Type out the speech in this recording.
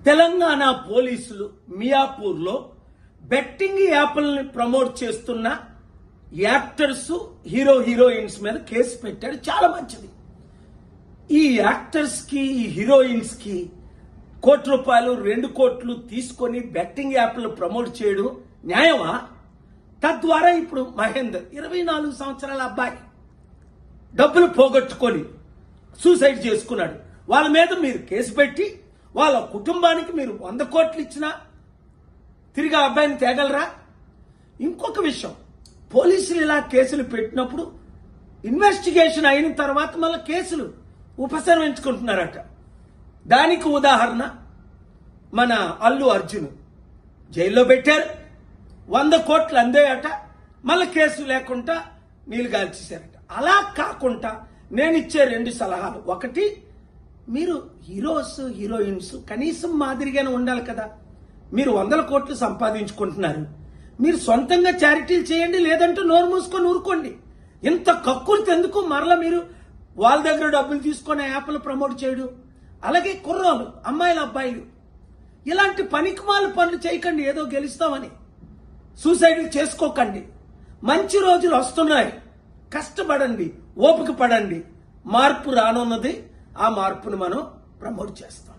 తెలంగాణ పోలీసులు మియాపూర్లో betting యాప్లని promote చేస్తున్న actors heroines మీద కేసు పెట్టాడు. చాలా మంచిది. ఈ యాక్టర్స్ కి ఈ హీరోయిన్స్ కి ₹1 2 కోట్లు తీసుకొని బెట్టింగ్ యాప్లు ప్రమోట్ చేయడం న్యాయమా? తద్వారా ఇప్పుడు మహేందర్ 24 సంవత్సరాల అబ్బాయి డబ్బులు పోగొట్టుకొని సూసైడ్ చేసుకున్నాడు. వాళ్ళ మీద మీరు కేసు పెట్టి వాళ్ళ కుటుంబానికి మీరు 100 కోట్లు ఇచ్చినా తిరిగి ఆ అబ్బాయిని తేగలరా? ఇంకొక విషయం, పోలీసులు ఇలా కేసులు పెట్టినప్పుడు ఇన్వెస్టిగేషన్ అయిన తర్వాత మళ్ళీ కేసులు ఉపసంహరించుకుంటున్నారట. దానికి ఉదాహరణ మన అల్లు అర్జున్ జైల్లో పెట్టారు, 100 కోట్లు అందేయట, మళ్ళీ కేసు లేకుండా నీళ్ళు గాల్చేశారట. అలా కాకుండా నేను ఇచ్చే 2 సలహాలు. ఒకటి, మీరు హీరోస్ హీరోయిన్స్ కనీసం మాదిరిగానే ఉండాలి కదా. మీరు 100 కోట్లు సంపాదించుకుంటున్నారు, మీరు సొంతంగా చారిటీలు చేయండి, లేదంటే నోరు మూసుకొని ఊరుకోండి. ఇంత కక్కుర్తి ఎందుకు? మరలా మీరు వాళ్ళ దగ్గర డబ్బులు తీసుకొని యాప్లు ప్రమోట్ చేయడం. అలాగే కుర్రోళ్ళు, అమ్మాయిలు, అబ్బాయిలు ఇలాంటి పనికిమాల పనులు చేయకండి. ఏదో గెలుస్తామని సూసైడ్లు చేసుకోకండి. మంచి రోజులు వస్తున్నాయి, కష్టపడండి, ఓపిక పడండి. మార్పు రానున్నది, ఆ మార్పును మనం ప్రమోట్ చేస్తాం.